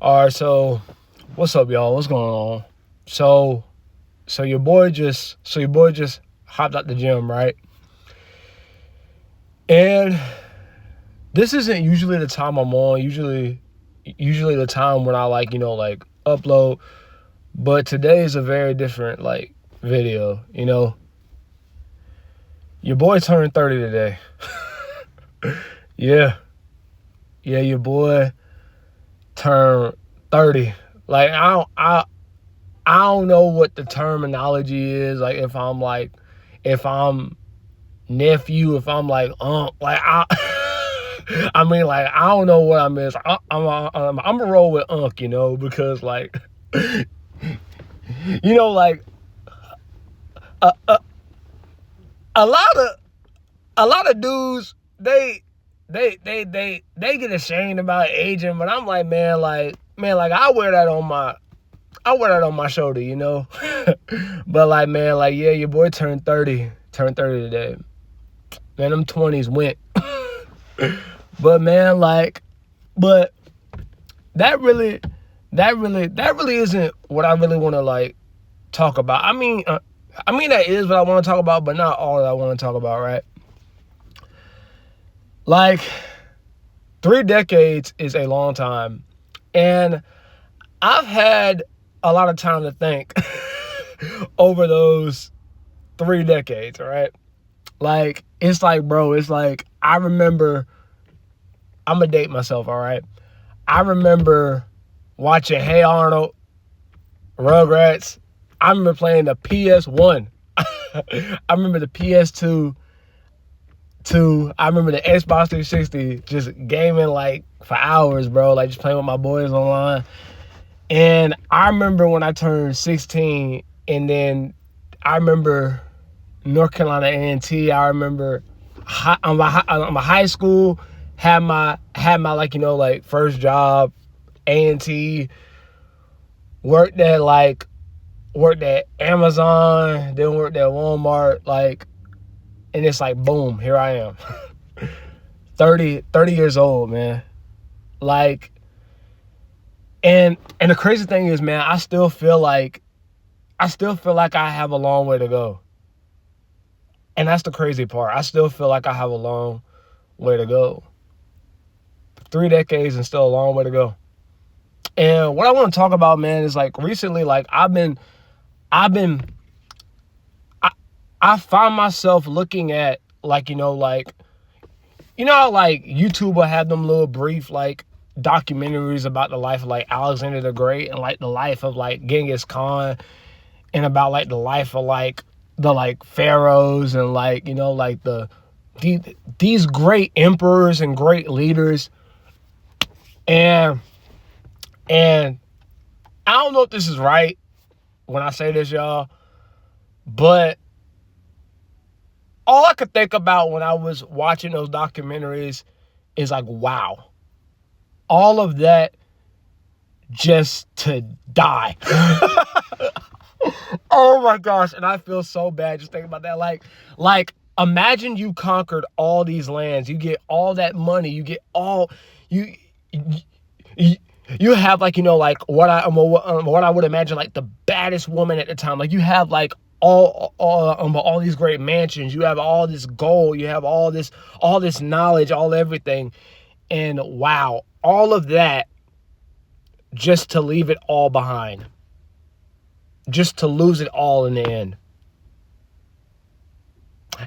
All right, so what's up, y'all? What's going on? So your boy just hopped out the gym, right? And this isn't usually the time I'm on. Usually the time when I upload. But today is a very different video. Your boy turned 30 today. Yeah, your boy turned 30. Like I don't know what the terminology is. Like if I'm nephew, if I'm I mean, I don't know what I mean. I'm gonna roll with because a, a, a lot of dudes they get ashamed about aging, but I'm like, man, I wear that on my shoulder, But yeah, your boy turned 30 today. Man, them 20s went. But man, but that really isn't what I really want to talk about. I mean that is what I want to talk about, but not all that I want to talk about, right? 3 decades is a long time, and I've had a lot of time to think over those 3 decades, right? I remember, I'm gonna date myself, all right? I remember watching Hey Arnold, Rugrats. I remember playing the PS1. I remember the PS2. I remember the Xbox 360, just gaming for hours, bro. Just playing with my boys online. And I remember when I turned 16, and then I remember North Carolina A&T. I remember my high school had my first job. A&T, worked at Amazon, then worked at Walmart, and it's boom, here I am. 30 years old, man. And the crazy thing is, man, I still feel like I have a long way to go. And that's the crazy part. I still feel like I have a long way to go. 3 decades and still a long way to go. And what I want to talk about, man, is recently, I find myself looking at how YouTube will have them little brief documentaries about the life of Alexander the Great and the life of Genghis Khan, and about the life of the pharaohs and these great emperors and great leaders. And I don't know if this is right when I say this, y'all, but all I could think about when I was watching those documentaries is wow, all of that just to die. Oh my gosh. And I feel so bad just thinking about that. Imagine you conquered all these lands. You get all that money. You get all you have what I would imagine the baddest woman at the time. You have all these great mansions. You have all this gold. You have all this knowledge, everything. And wow, all of that just to leave it all behind. Just to lose it all in the end.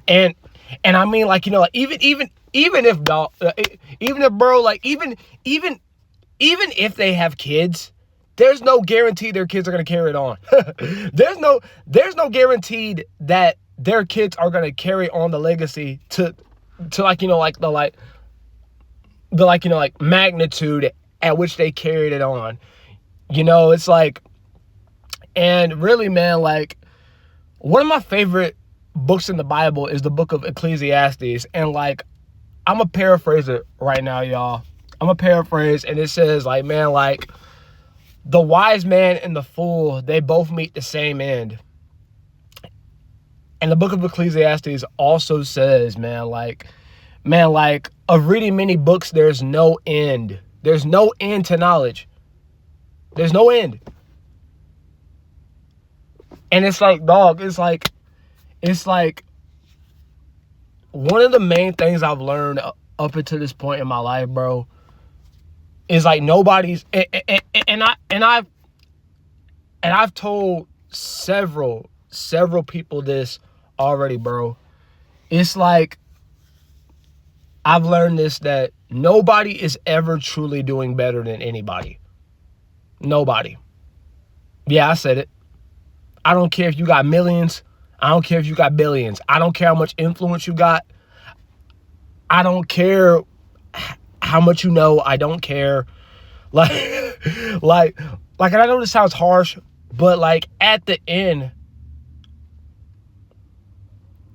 And I mean, even if if they have kids, there's no guarantee their kids are going to carry it on. There's no guaranteed that their kids are going to carry on the legacy to the magnitude at which they carried it on. It's and really, man, one of my favorite books in the Bible is the book of Ecclesiastes. And I'm going to paraphrase it right now, y'all. I'm going to paraphrase, and it says the wise man and the fool, they both meet the same end. And the book of Ecclesiastes also says, of reading many books, there's no end. There's no end to knowledge. There's no end. And it's like, dog, it's like one of the main things I've learned up until this point in my life, bro, is like nobody's, and I've told several people this already, bro. It's like, I've learned this, that nobody is ever truly doing better than anybody. Nobody. Yeah, I said it. I don't care if you got millions. I don't care if you got billions. I don't care how much influence you got. I don't care how much you know. I don't care. Like, and I know this sounds harsh, but like at the end,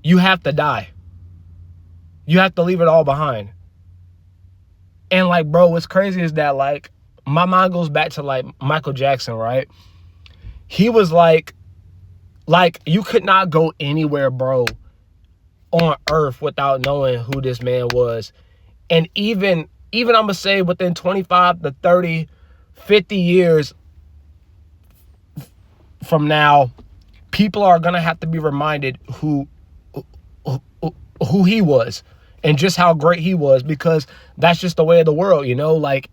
you have to die. You have to leave it all behind. And like, bro, what's crazy is that like my mind goes back to like Michael Jackson, right? He was like you could not go anywhere, bro, on earth without knowing who this man was. And even I'm gonna say within 25 to 30, 50 years from now, people are gonna have to be reminded who he was and just how great he was, because that's just the way of the world, you know? Like,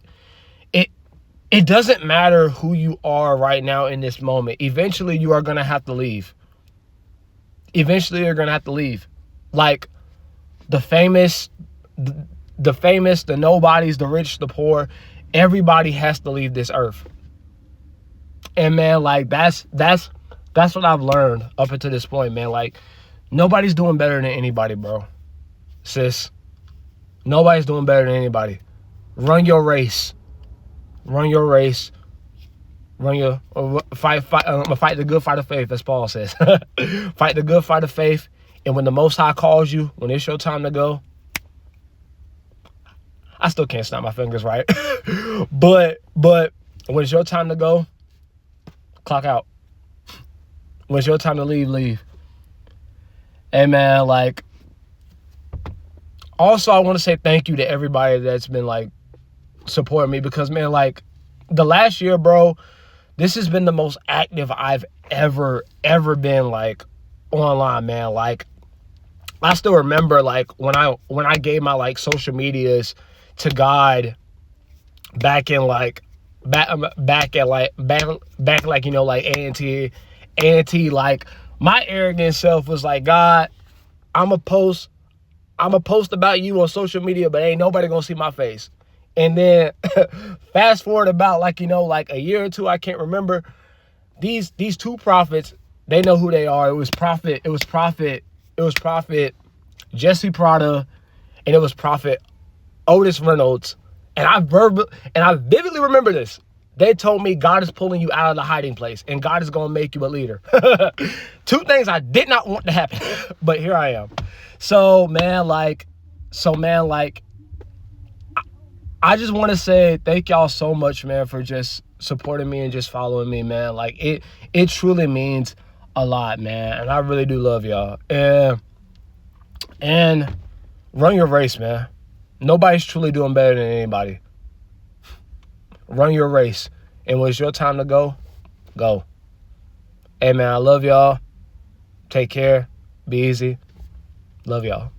it doesn't matter who you are right now in this moment. Eventually, you are going to have to leave. Eventually, you're going to have to leave. Like, the famous, the nobodies, the rich, the poor, everybody has to leave this earth. And, man, like, that's what I've learned up until this point, man. Like, nobody's doing better than anybody, bro. Sis. Nobody's doing better than anybody. Run your race. Run your race. Run your fight the good fight of faith, as Paul says. Fight the good fight of faith. And when the Most High calls you, when it's your time to go, I still can't snap my fingers right. but when it's your time to go, clock out. When it's your time to leave. Hey, man, like, also, I want to say thank you to everybody that's been, like, supporting me, because, man, like, the last year, bro, this has been the most active I've ever been, like, online, man. Like, I still remember, like, when I gave my, like, social medias to God back in, like, back, you know, like, A&T, like, my arrogant self was like, God, I'm going to post about you on social media, but ain't nobody going to see my face. And then fast forward about, like, you know, like a year or two, I can't remember. These two prophets, they know who they are. It was Prophet Jesse Prada, and it was Prophet Otis Reynolds. And I vividly remember this. They told me God is pulling you out of the hiding place and God is going to make you a leader. Two things I did not want to happen, but here I am. So, man, like, I just want to say thank y'all so much, man, for just supporting me and just following me, man. Like, it truly means a lot, man. And I really do love y'all. And run your race, man. Nobody's truly doing better than anybody. Run your race. And when it's your time to go, go. Hey, man, I love y'all. Take care. Be easy. Love y'all.